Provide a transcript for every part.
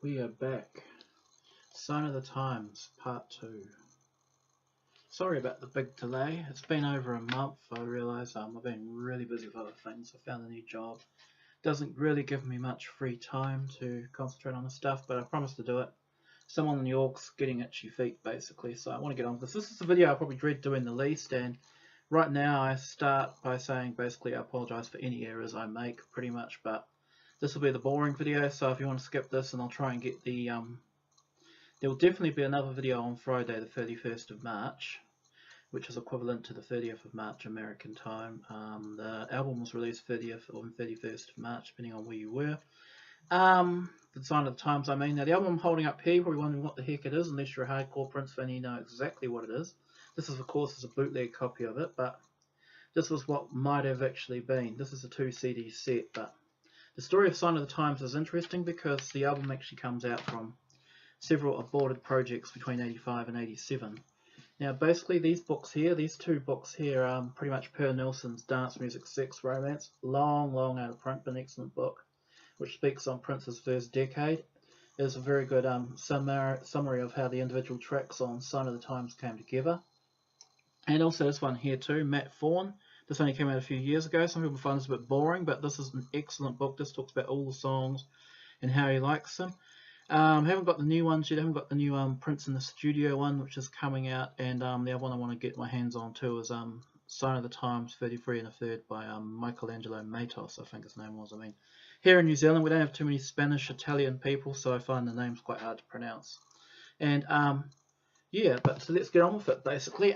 We are back. Sign of the Times, Part 2. Sorry about the big delay. It's been over a month. I realise I've been really busy with other things. I found a new job. Doesn't really give me much free time to concentrate on the stuff, but I promised to do it. Someone in New York's getting itchy feet, basically, so I want to get on with this. This is the video I probably dread doing the least, and right now I start by saying basically I apologise for any errors I make, pretty much, but this will be the boring video, so if you want to skip this, and I'll try and get the there will definitely be another video on Friday the 31st of March, which is equivalent to the 30th of March American time. The album was released 30th or 31st of March, depending on where you were. The Sign of the Times, I mean. Now the album I'm holding up here, you're probably wondering what the heck it is, unless you're a hardcore Prince fan, you know exactly what it is. This is, of course, a bootleg copy of it, but this was what might have actually been. This is a 2 CD set, but the story of Sign of the Times is interesting because the album actually comes out from several aborted projects between 85 and 87. Now basically these books here, these two books here, are pretty much Per Nilsson's Dance Music Sex Romance, long out of print, but an excellent book, which speaks on Prince's first decade. It's a very good summary of how the individual tracks on Sign of the Times came together. And also this one here too, Matt Fawn. This only came out a few years ago. Some people find this a bit boring, but this is an excellent book. This talks about all the songs and how he likes them. Haven't got the new ones yet. I haven't got the new Prince in the Studio one, which is coming out, and the other one I want to get my hands on too is Sign of the Times 33 1/3 by Michelangelo Matos, I think his name was. I mean, here in New Zealand we don't have too many Spanish, Italian people, so I find the names quite hard to pronounce. And yeah, but so let's get on with it basically.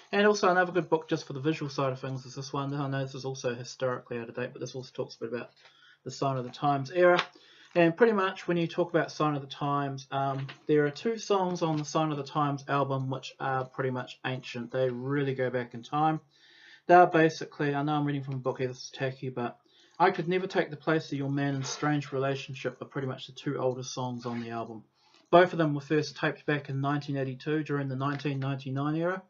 And also another good book just for the visual side of things is this one. I know this is also historically out of date, but this also talks a bit about the Sign of the Times era. And pretty much when you talk about Sign of the Times, there are two songs on the Sign of the Times album which are pretty much ancient. They really go back in time. They're basically, I know I'm reading from a book here, this is tacky, but I Could Never Take the Place of Your Man and Strange Relationship are pretty much the two oldest songs on the album. Both of them were first taped back in 1982 during the 1999 era,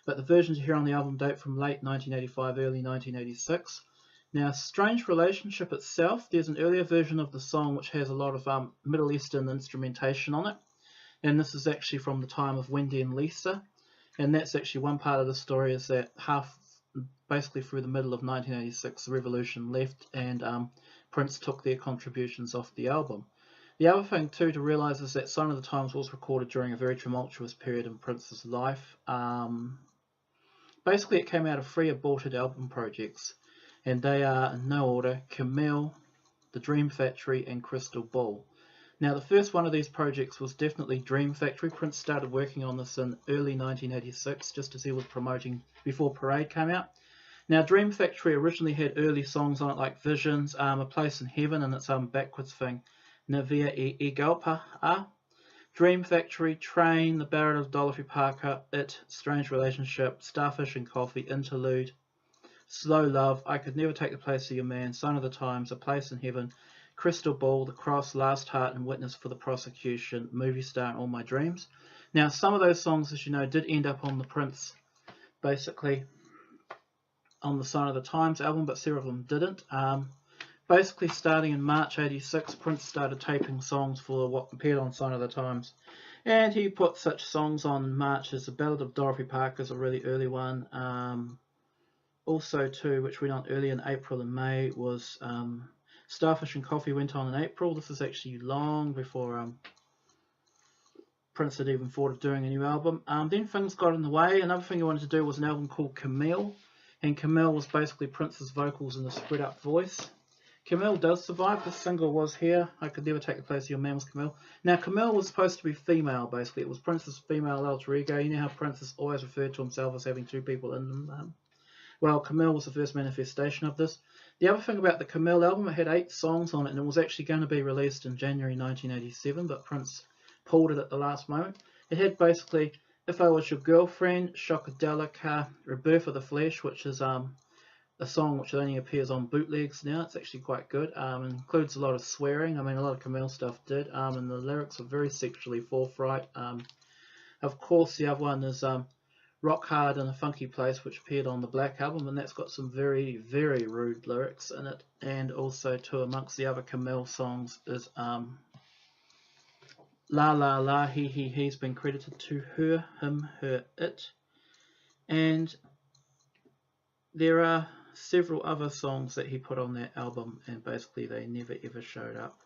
but the versions you hear on the album date from late 1985, early 1986. Now, Strange Relationship itself, there's an earlier version of the song which has a lot of Middle Eastern instrumentation on it, and this is actually from the time of Wendy and Lisa, and that's actually one part of the story is that basically through the middle of 1986 the revolution left and Prince took their contributions off the album. The other thing too to realise is that Sign of the Times was recorded during a very tumultuous period in Prince's life. Basically it came out of 3 aborted album projects, and they are, in no order, Camille, The Dream Factory and Crystal Ball. Now the first one of these projects was definitely Dream Factory. Prince started working on this in early 1986, just as he was promoting before Parade came out. Now Dream Factory originally had early songs on it like Visions, A Place in Heaven and its backwards thing, Navia e Galpa. Dream Factory, Train, The Ballad of Dorothy Parker, It, Strange Relationship, Starfish and Coffee, Interlude, Slow Love, I Could Never Take the Place of Your Man, Sign of the Times, A Place in Heaven, Crystal Ball, The Cross, Last Heart and Witness for the Prosecution, Movie Star and All My Dreams. Now some of those songs, as you know, did end up on the Prince, basically on the Sign of the Times album, but several of them didn't. Basically starting in March 86, Prince started taping songs for what appeared on Sign of the Times. And he put such songs on March as The Ballad of Dorothy Parker, is a really early one. Also too, which went on early in April and May, was Starfish and Coffee went on in April. This is actually long before Prince had even thought of doing a new album. Then things got in the way. Another thing he wanted to do was an album called Camille. And Camille was basically Prince's vocals in a spread up voice. Camille does survive. The single was here, I Could Never Take the Place of Your Man, was Camille. Now Camille was supposed to be female basically. It was Prince's female alter ego. You know how Prince has always referred to himself as having 2 people in them. Well, Camille was the first manifestation of this. The other thing about the Camille album, it had 8 songs on it and it was actually going to be released in January 1987, but Prince pulled it at the last moment. It had basically If I Was Your Girlfriend, Shockadelica, Rebirth of the Flesh, which is a song which only appears on bootlegs now. It's actually quite good. Includes a lot of swearing. I mean, a lot of Camille stuff did. And the lyrics are very sexually forthright. Of course, the other one is Rock Hard in a Funky Place, which appeared on the Black album, and that's got some very, very rude lyrics in it. And also, too, amongst the other Camille songs is La La La, He's been credited to her, him, her, it. And there are several other songs that he put on that album, and basically they never ever showed up.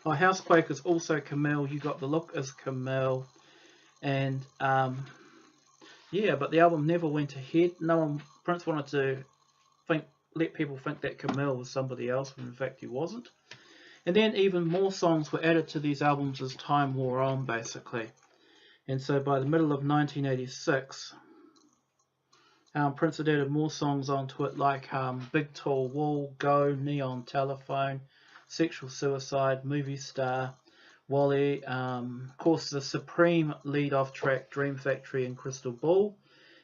Oh, Housequake is also Camille. You Got the Look is Camille. And yeah, but the album never went ahead. Prince wanted to let people think that Camille was somebody else, when in fact he wasn't. And then even more songs were added to these albums as time wore on, basically. And so by the middle of 1986, Prince had added more songs onto it, like Big Tall Wall, Go, Neon Telephone, Sexual Suicide, Movie Star, Wally, of course the supreme lead-off track, Dream Factory and Crystal Ball.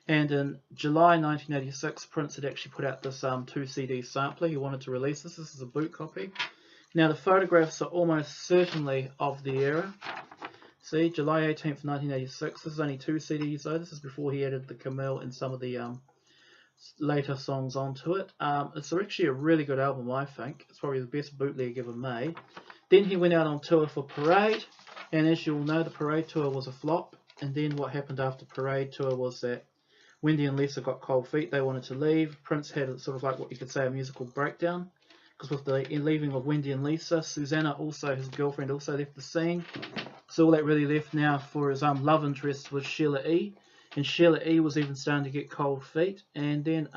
And in July 1986, Prince had actually put out this 2-CD sampler. He wanted to release this. This is a boot copy. Now the photographs are almost certainly of the era. See, July 18th, 1986. This is only 2 CDs though. This is before he added the Camille and some of the later songs onto it. It's actually a really good album, I think. It's probably the best bootleg ever made. Then he went out on tour for Parade, and as you all know, the Parade tour was a flop. And then what happened after Parade tour was that Wendy and Lisa got cold feet. They wanted to leave. Prince had sort of like what you could say a musical breakdown, because with the leaving of Wendy and Lisa, Susanna, also his girlfriend, also left the scene. So all that really left now for his love interest was Sheila E. And Sheila E. was even starting to get cold feet. And then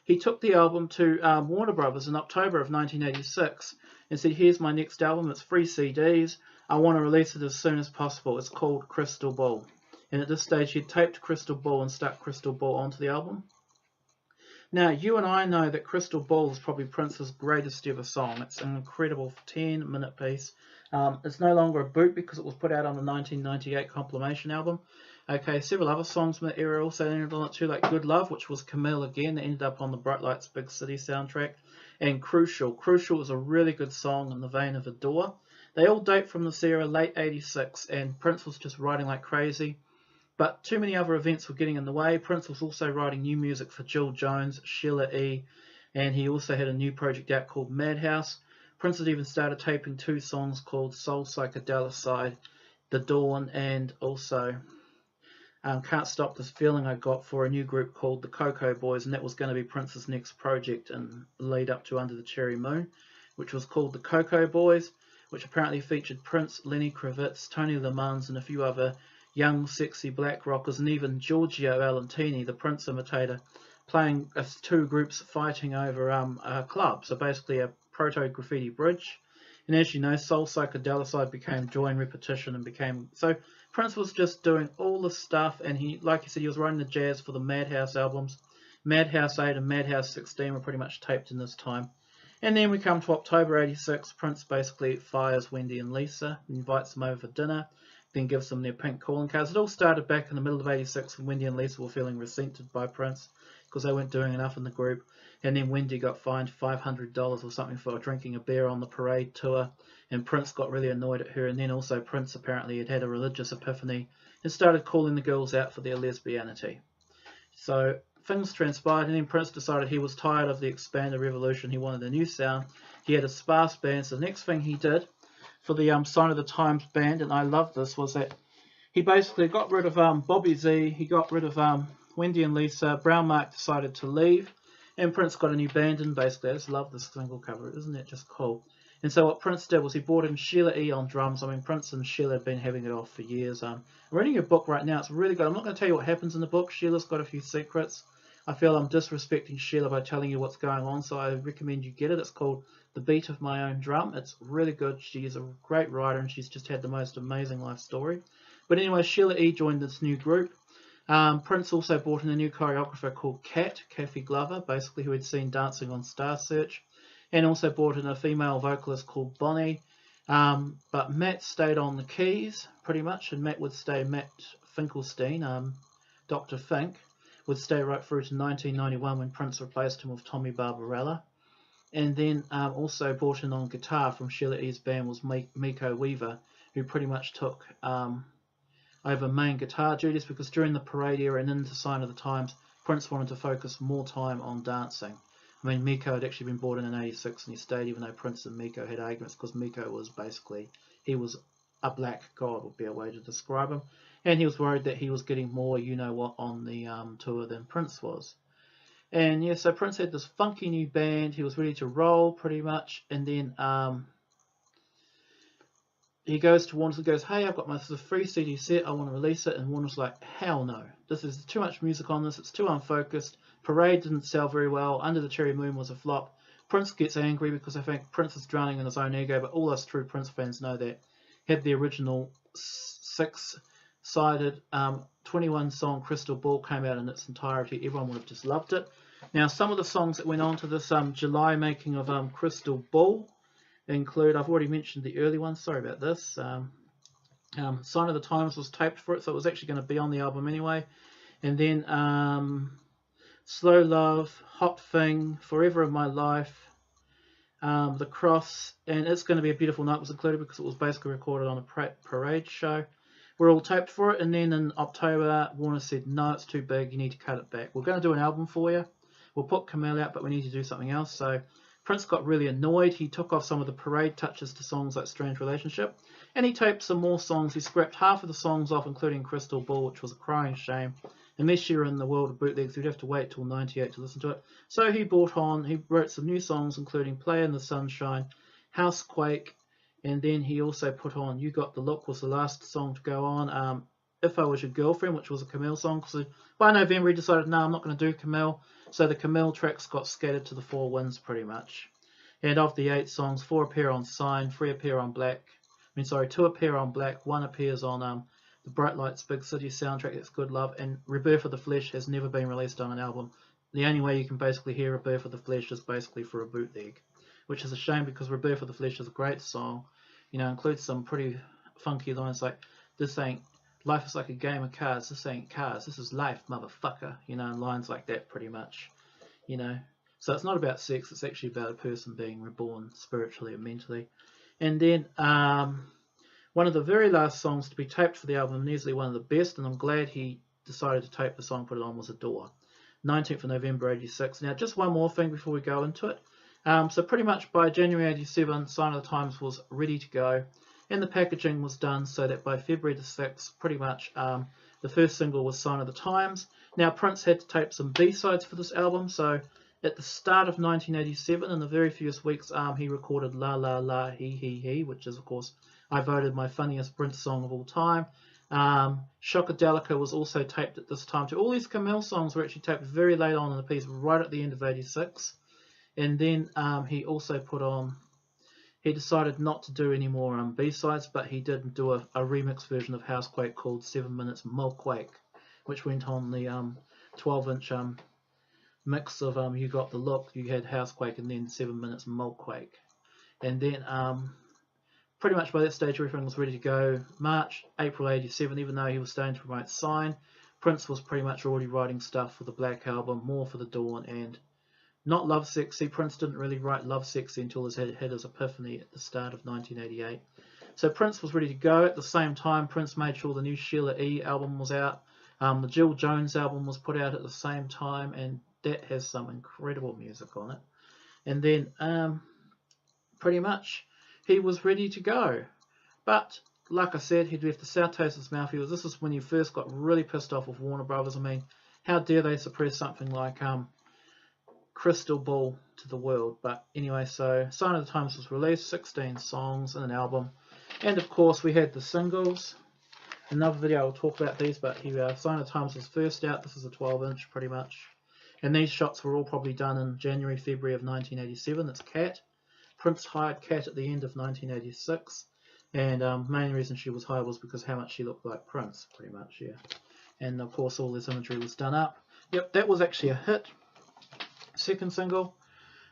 he took the album to Warner Brothers in October of 1986 and said, here's my next album, it's 3 CDs, I want to release it as soon as possible. It's called Crystal Ball. And at this stage he had taped Crystal Ball and stuck Crystal Ball onto the album. Now, you and I know that Crystal Ball is probably Prince's greatest ever song. It's an incredible 10-minute piece. It's no longer a boot because it was put out on the 1998 compilation album. Okay, several other songs from the era also ended on it too, like Good Love, which was Camille again, that ended up on the Bright Lights Big City soundtrack, and Crucial. Crucial is a really good song in the vein of Adore. They all date from this era, late 86, and Prince was just writing like crazy. But too many other events were getting in the way. Prince was also writing new music for Jill Jones, Sheila E., and he also had a new project out called Madhouse. Prince had even started taping 2 songs called Soul Psychedelicide, The Dawn, and also Can't Stop This Feeling I Got, for a new group called the Cocoa Boys, and that was going to be Prince's next project and lead up to Under the Cherry Moon, which was called the Cocoa Boys, which apparently featured Prince, Lenny Kravitz, Tony Lemons, and a few other young, sexy black rockers, and even Giorgio Valentini, the Prince imitator, playing as 2 groups fighting over a club. So basically a proto-graffiti bridge. And as you know, Soul Psychedelicide became Joy and Repetition and became... So Prince was just doing all this stuff, and he, like you said, he was writing the jazz for the Madhouse albums. Madhouse 8 and Madhouse 16 were pretty much taped in this time. And then we come to October 86. Prince basically fires Wendy and Lisa, invites them over for dinner, then gives them their pink calling cards. It all started back in the middle of 86 when Wendy and Lisa were feeling resented by Prince because they weren't doing enough in the group. And then Wendy got fined $500 or something for drinking a beer on the Parade tour. And Prince got really annoyed at her. And then also Prince apparently had had a religious epiphany and started calling the girls out for their lesbianity. So things transpired, and then Prince decided he was tired of the expanded revolution. He wanted a new sound. He had a sparse band. So the next thing he did for the Sign of the Times band, and I love this, was that he basically got rid of Bobby Z, he got rid of Wendy and Lisa, Brown Mark decided to leave, and Prince got a new band in. Basically, I just love this single cover, isn't it just cool? And so what Prince did was he brought in Sheila E. on drums. I mean, Prince and Sheila have been having it off for years. I'm reading a book right now, it's really good. I'm not going to tell you what happens in the book. Sheila's got a few secrets. I feel I'm disrespecting Sheila by telling you what's going on, so I recommend you get it. It's called The Beat of My Own Drum. It's really good. She's a great writer, and she's just had the most amazing life story. But anyway, Sheila E. joined this new group. Prince also brought in a new choreographer called Kathy Glover, basically who had seen Dancing on Star Search, and also brought in a female vocalist called Bonnie. But Matt stayed on the keys, pretty much, and Matt Finkelstein, Dr. Fink, would stay right through to 1991 when Prince replaced him with Tommy Barbarella. And then also brought in on guitar from Sheila E.'s band was Miko Weaver, who pretty much took over main guitar duties, because during the Parade era and into Sign of the Times, Prince wanted to focus more time on dancing. I mean, Miko had actually been brought in 86 and he stayed, even though Prince and Miko had arguments, because Miko was basically, he was a black god would be a way to describe him. And he was worried that he was getting more you-know-what on the tour than Prince was. And yeah, so Prince had this funky new band. He was ready to roll pretty much. And then he goes to Warner and goes, hey, I've got my free CD set. I want to release it. And Warner's like, hell no. This is too much music on this. It's too unfocused. Parade didn't sell very well. Under the Cherry Moon was a flop. Prince gets angry because I think Prince is drowning in his own ego. But all us true Prince fans know that. Had the original 6-sided 21-song Crystal Ball came out in its entirety, everyone would have just loved it. Now, some of the songs that went on to this July making of Crystal Ball include, I've already mentioned the early ones, sorry about this. Sign of the Times was taped for it, so it was actually going to be on the album anyway. And then Slow Love, Hot Thing, Forever of My Life, The Cross, and It's Going to Be a Beautiful Night was included because it was basically recorded on a parade show. We're all taped for it, and then in October, Warner said, no, it's too big, you need to cut it back. We're going to do an album for you. We'll put Camille out, but we need to do something else. So Prince got really annoyed. He took off some of the parade touches to songs like Strange Relationship, and he taped some more songs. He scrapped half of the songs off, including Crystal Ball, which was a crying shame. Unless you're in the world of bootlegs, you'd have to wait till '98 to listen to it. So he wrote some new songs, including Play in the Sunshine, Housequake, and then he also put on You Got the Look was the last song to go on. If I Was Your Girlfriend, which was a Camille song. Because by November he decided, no, I'm not going to do Camille. So the Camille tracks got scattered to the 4 winds pretty much. And of the 8 songs, 4 appear on Sign, 3 appear on Black. 2 appear on Black, 1 appears on the Bright Lights Big City soundtrack, that's Good Love, and Rebirth of the Flesh has never been released on an album. The only way you can basically hear Rebirth of the Flesh is basically for a bootleg, which is a shame because Rebirth of the Flesh is a great song. Includes some pretty funky lines like, this ain't, life is like a game of cards, this ain't cars, this is life, motherfucker, and lines like that pretty much, So it's not about sex, it's actually about a person being reborn spiritually and mentally. And then one of the very last songs to be taped for the album, and easily one of the best, and I'm glad he decided to tape the song, put it on, was Adore. 19th of November 86. Now just one more thing before we go into it. So pretty much by January 87, Sign of the Times was ready to go, and the packaging was done so that by February the 6th, pretty much the first single was Sign of the Times. Now Prince had to tape some B-sides for this album, so at the start of 1987, in the very first weeks, he recorded La La La He He He, which is, of course, I voted my funniest Prince song of all time. Shockadelica was also taped at this time too. All these Camille songs were actually taped very late on in the piece, right at the end of 86. And then he also put on, he decided not to do any more B-sides, but he did do a remix version of Housequake called 7 Minutes Milkquake, which went on the 12-inch mix of You Got the Look. You had Housequake and then 7 Minutes Milkquake. And then pretty much by that stage everything was ready to go. April 87, even though he was starting to promote Sign, Prince was pretty much already writing stuff for the Black Album, more for the Dawn, and not Love Sexy. Prince didn't really write Love Sexy until he had his epiphany at the start of 1988. So Prince was ready to go. At the same time, Prince made sure the new Sheila E. album was out. The Jill Jones album was put out at the same time, and that has some incredible music on it. And then pretty much he was ready to go. But like I said, he'd left the sour taste in his mouth. This is when he first got really pissed off with Warner Brothers. How dare they suppress something like Crystal Ball to the world. But anyway, so Sign of the Times was released, 16 songs in an album. And of course we had the singles. Another video I'll talk about these, but here we are. Sign of the Times was first out. This is a 12-inch pretty much. And these shots were all probably done in January, February of 1987. That's Cat. Prince hired Cat at the end of 1986. And main reason she was hired was because how much she looked like Prince, pretty much, yeah. And of course all this imagery was done up. Yep, that was actually a hit. Second single,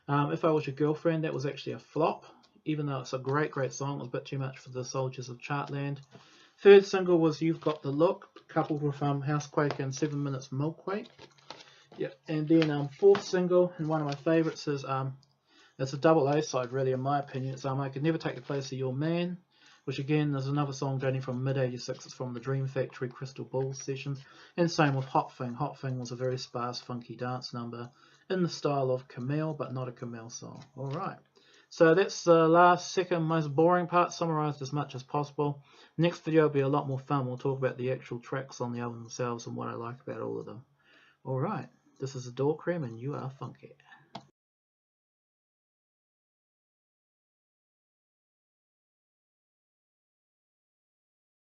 If I Was Your Girlfriend, that was actually a flop. Even though it's a great, great song, it was a bit too much for the soldiers of Chartland. Third single was You've Got the Look, coupled with Housequake and 7 Minutes Milkquake. Yeah, and then fourth single, and one of my favourites is, it's a double A side really in my opinion. It's I Could Never Take the Place of Your Man, which again is another song dating from mid-86. It's from the Dream Factory Crystal Ball sessions. And same with Hot Thing. Hot Thing was a very sparse, funky dance number in the style of Camille, but not a Camille song. Alright, So that's the last, second most boring part, summarised as much as possible. Next video will be a lot more fun. We'll talk about the actual tracks on the album themselves and what I like about all of them. Alright, this is Adorecream and you are funky.